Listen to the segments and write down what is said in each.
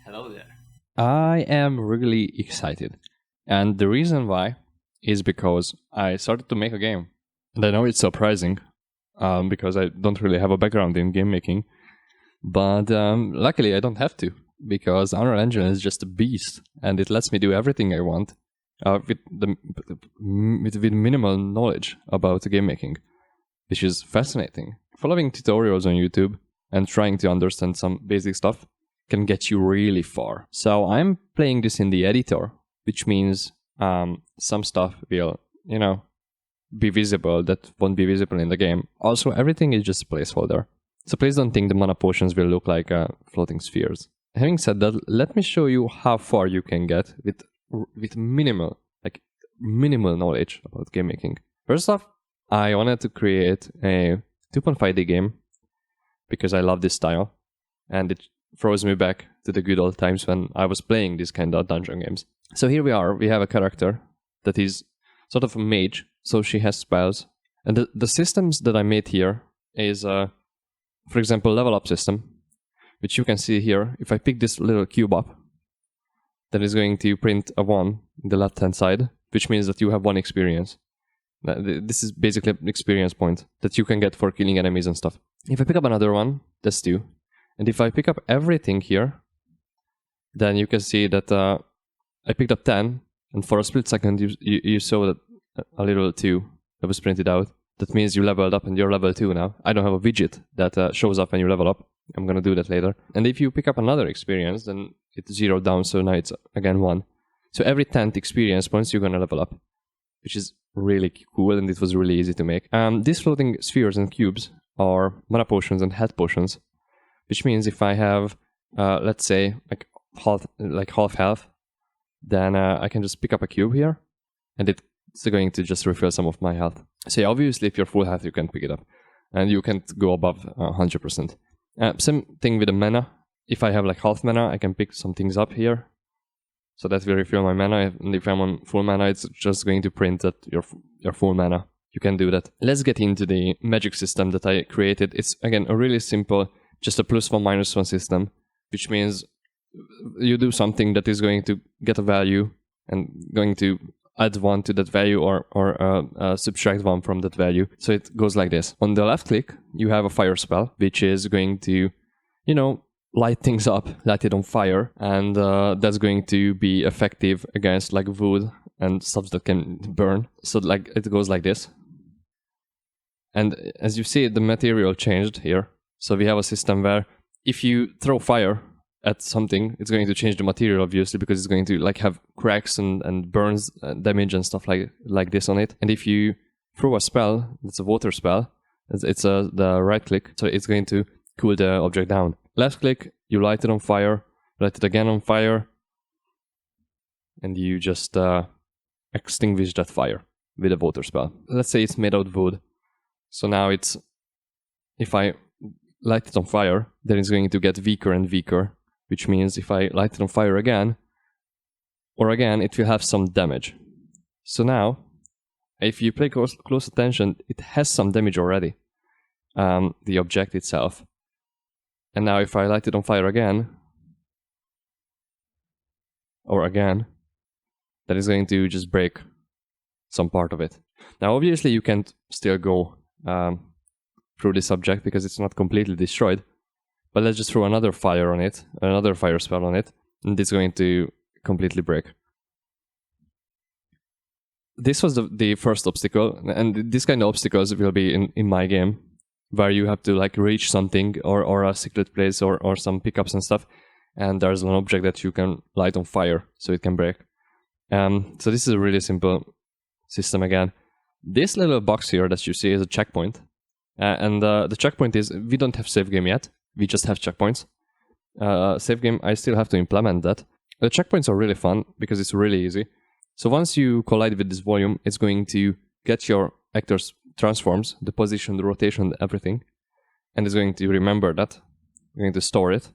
Hello there. I am really excited. And the reason why is because I started to make a game. And I know it's surprising because I don't really have a background in game making. But luckily, I don't have to because Unreal Engine is just a beast and it lets me do everything I want with minimal knowledge about game making, which is fascinating. Following tutorials on YouTube and trying to understand some basic stuff can get you really far. So I'm playing this in the editor, which means some stuff will, be visible that won't be visible in the game. Also, everything is just a placeholder. So please don't think the mana potions will look like floating spheres. Having said that, let me show you how far you can get with minimal knowledge about game making. First off, I wanted to create a 2.5D game because I love this style, and it throws me back to the good old times when I was playing these kind of dungeon games. So here we are. We have a character that is sort of a mage, so she has spells. And the systems that I made here is, for example, level up system, which you can see here. If I pick this little cube up, then it's going to print a 1 on the left-hand side, which means that you have 1 experience. This is basically an experience point that you can get for killing enemies and stuff. If I pick up another one, that's 2. And if I pick up everything here, then you can see that I picked up 10, and for a split second you saw that a little 2 that was printed out. That means you leveled up and you're level 2 now. I don't have a widget that shows up when you level up. I'm gonna do that later. And if you pick up another experience, then it's zeroed down, so now it's again 1. So every 10th experience points you're gonna level up, which is really cool, and it was really easy to make. These floating spheres and cubes are mana potions and health potions, which means if I have, let's say, half health, then I can just pick up a cube here, and it's going to just refill some of my health. So yeah, obviously, if you're full health, you can pick it up, and you can't go above 100%. Same thing with the mana. If I have like half mana, I can pick some things up here, so that will refill my mana. And if I'm on full mana, it's just going to print that you're full mana. You can do that. Let's get into the magic system that I created. It's again a really simple, just a +1 -1 system, which means you do something that is going to get a value and going to add 1 to that value or subtract 1 from that value. So it goes like this. On the left click, you have a fire spell, which is going to, light things up, light it on fire, and that's going to be effective against like wood and stuff that can burn. So like it goes like this. And as you see, the material changed here. So we have a system where if you throw fire at something, it's going to change the material, obviously, because it's going to like have cracks and burns, damage and stuff like this on it. And if you throw a spell, it's a water spell, it's the right click, so it's going to cool the object down. Left click, you light it on fire, light it again on fire, and you just extinguish that fire with a water spell. Let's say it's made out of wood. So now if I light it on fire, then it's going to get weaker and weaker, which means if I light it on fire again, it will have some damage. So now, if you pay close attention, it has some damage already, the object itself. And now if I light it on fire again, that is going to just break some part of it. Now obviously you can't still go through this object because it's not completely destroyed. But let's just throw another fire on it, another fire spell on it, and it's going to completely break. This was the first obstacle, and this kind of obstacles will be in my game, where you have to like reach something or a secret place or some pickups and stuff, and there's an object that you can light on fire so it can break. So this is a really simple system again. This little box here that you see is a checkpoint, and the checkpoint is, we don't have save game yet. We just have checkpoints. Save game, I still have to implement that. The checkpoints are really fun because it's really easy. So once you collide with this volume, it's going to get your actor's transforms, the position, the rotation, everything. And it's going to remember that. You're going to store it.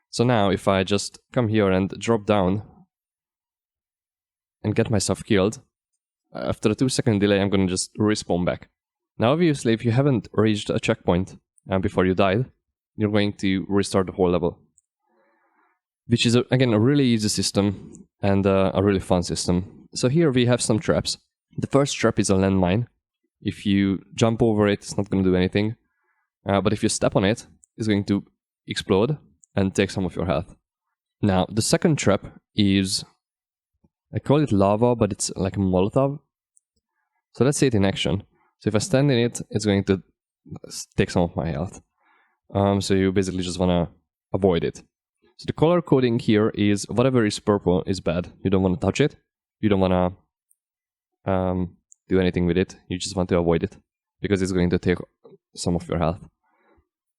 So now if I just come here and drop down and get myself killed, after a 2-second delay, I'm going to just respawn back. Now obviously, if you haven't reached a checkpoint before you died, you're going to restart the whole level. which is, again, a really easy system and a really fun system. So here we have some traps. The first trap is a landmine. If you jump over it, it's not going to do anything. But if you step on it, it's going to explode and take some of your health. Now, the second trap is, I call it lava, but it's like a Molotov. So let's see it in action. So if I stand in it, it's going to take some of my health. So you basically just want to avoid it. So the color coding here is whatever is purple is bad. You don't want to touch it. You don't want to do anything with it. You just want to avoid it because it's going to take some of your health.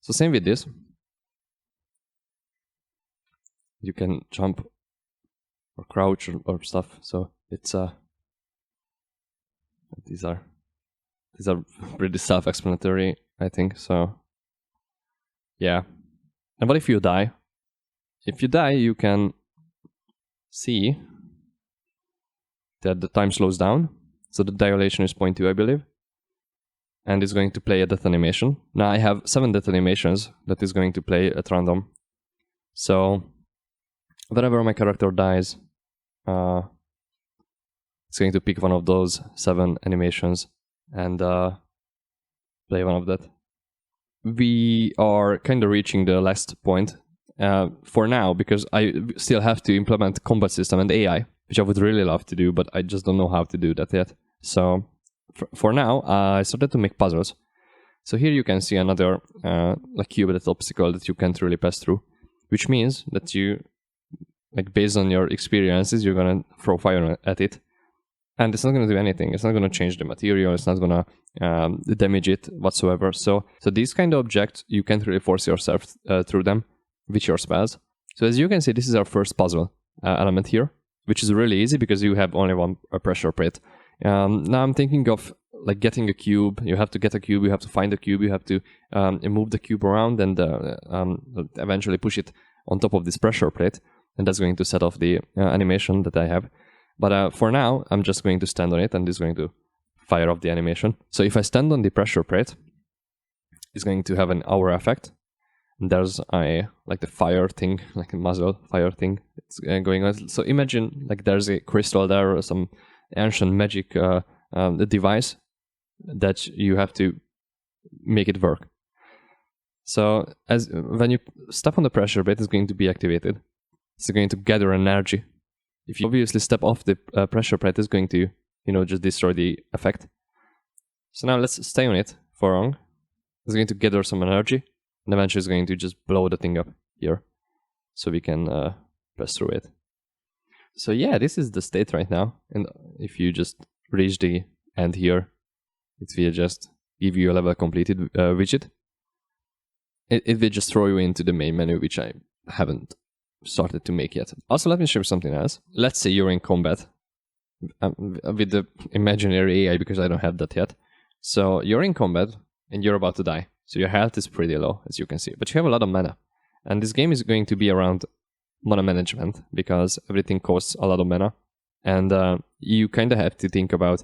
So same with this. You can jump or crouch or stuff. So it's these are pretty self-explanatory, I think. So yeah. And what if you die? If you die, you can see that the time slows down. So the dilation is 0.2, I believe. And it's going to play a death animation. Now I have 7 death animations that is going to play at random. So whenever my character dies, it's going to pick one of those 7 animations and play one of that. We are kind of reaching the last point for now, because I still have to implement combat system and AI, which I would really love to do, but I just don't know how to do that yet. So for now, I started to make puzzles. So here you can see another like cubic obstacle that you can't really pass through, which means that you, like, based on your experiences, you're gonna throw fire at it, and it's not gonna do anything. It's not gonna change the material. It's not gonna damage it whatsoever. So these kind of objects, you can't really force yourself through them with your spells. So as you can see, this is our first puzzle element here, which is really easy because you have only one pressure plate. Now I'm thinking of like getting a cube. You have to get a cube, you have to find a cube, you have to move the cube around and eventually push it on top of this pressure plate, and that's going to set off the animation that I have. But for now, I'm just going to stand on it, and it's going to fire off the animation. So if I stand on the pressure plate, it's going to have an hour effect. There's like the fire thing, like a muzzle fire thing it's going on. So imagine like there's a crystal there or some ancient magic device that you have to make it work. So when you step on the pressure plate, it's going to be activated. It's going to gather energy. If you obviously step off the pressure plate, it's going to, just destroy the effect. So now let's stay on it for long. It's going to gather some energy, and eventually it's going to just blow the thing up here, so we can pass through it. So yeah, this is the state right now. And if you just reach the end here, it will just give you a level completed widget. It will just throw you into the main menu, which I haven't started to make yet. Also, let me show you something else. Let's say you're in combat with the imaginary AI, because I don't have that yet. So you're in combat and you're about to die. So your health is pretty low, as you can see, but you have a lot of mana. And this game is going to be around mana management, because everything costs a lot of mana. And you kind of have to think about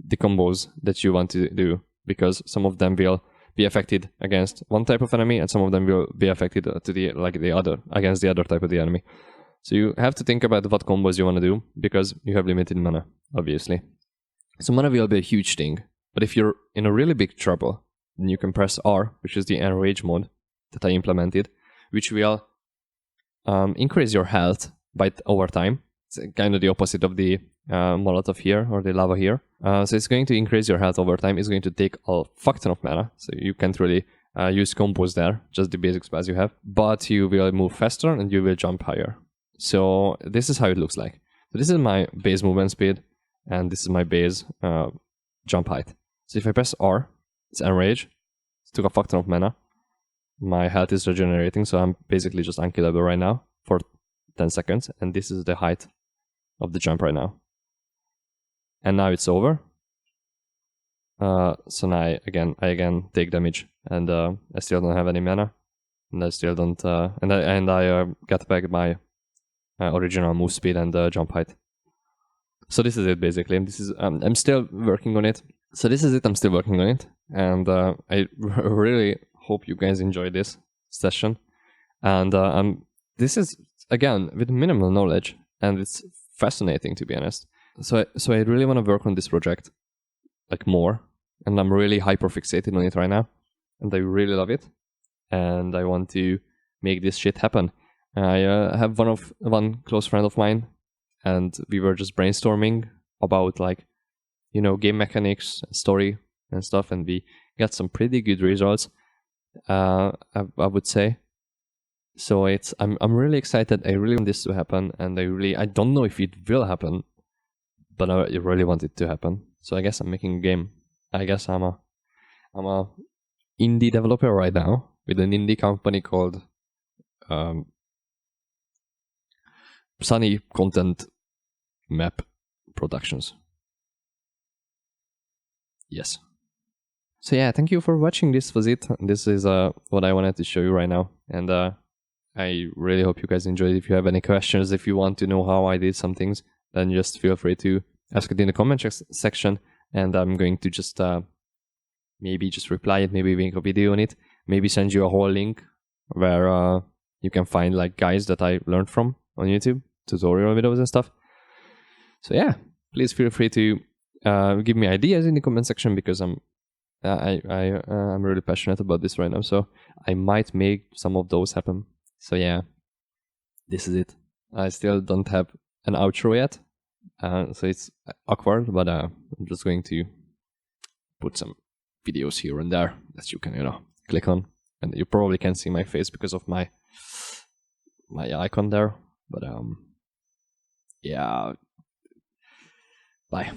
the combos that you want to do, because some of them will be affected against one type of enemy, and some of them will be affected against the other type of the enemy. So you have to think about what combos you want to do, because you have limited mana, obviously. So mana will be a huge thing, but if you're in a really big trouble, then you can press R, which is the Enrage mode that I implemented, which will increase your health over time. It's kind of the opposite of the Molotov here, or the lava here. So it's going to increase your health over time. It's going to take a fuck ton of mana, so you can't really use combos there, just the basic spells you have. But you will move faster and you will jump higher. So this is how it looks like. So this is my base movement speed, and this is my base jump height. So if I press R, it's Enrage. It took a fuck ton of mana. My health is regenerating, so I'm basically just unkillable right now for 10 seconds. And this is the height of the jump right now. And now it's over. So now I again take damage, and I still don't have any mana, and I still don't. And I got back my original move speed and jump height. So this is it basically. This is I'm still working on it. So this is it. I'm still working on it, and I really hope you guys enjoy this session. And this is again with minimal knowledge, and it's fascinating, to be honest. So I really want to work on this project like more, and I'm really hyper fixated on it right now, and I really love it, and I want to make this shit happen. I have one close friend of mine, and we were just brainstorming about like, you know, game mechanics, story and stuff, and we got some pretty good results, I would say. So I'm really excited. I really want this to happen, and I don't know if it will happen, but I really want it to happen. So I guess I'm making a game. I guess I'm a indie developer right now with an indie company called Sunny Content Map Productions. Yes. So yeah, thank you for watching. This was it. This is what I wanted to show you right now, and I really hope you guys enjoyed. If you have any questions, if you want to know how I did some things, then just feel free to ask it in the comment section, and I'm going to just maybe just reply it, maybe make a video on it, maybe send you a whole link where you can find like guys that I learned from on YouTube, tutorial videos and stuff. So yeah, please feel free to give me ideas in the comment section, because I'm really passionate about this right now, so I might make some of those happen. So yeah, this is it. I still don't have an outro yet, so it's awkward, but I'm just going to put some videos here and there that you can, you know, click on, and you probably can't see my face because of my icon there, but yeah, bye.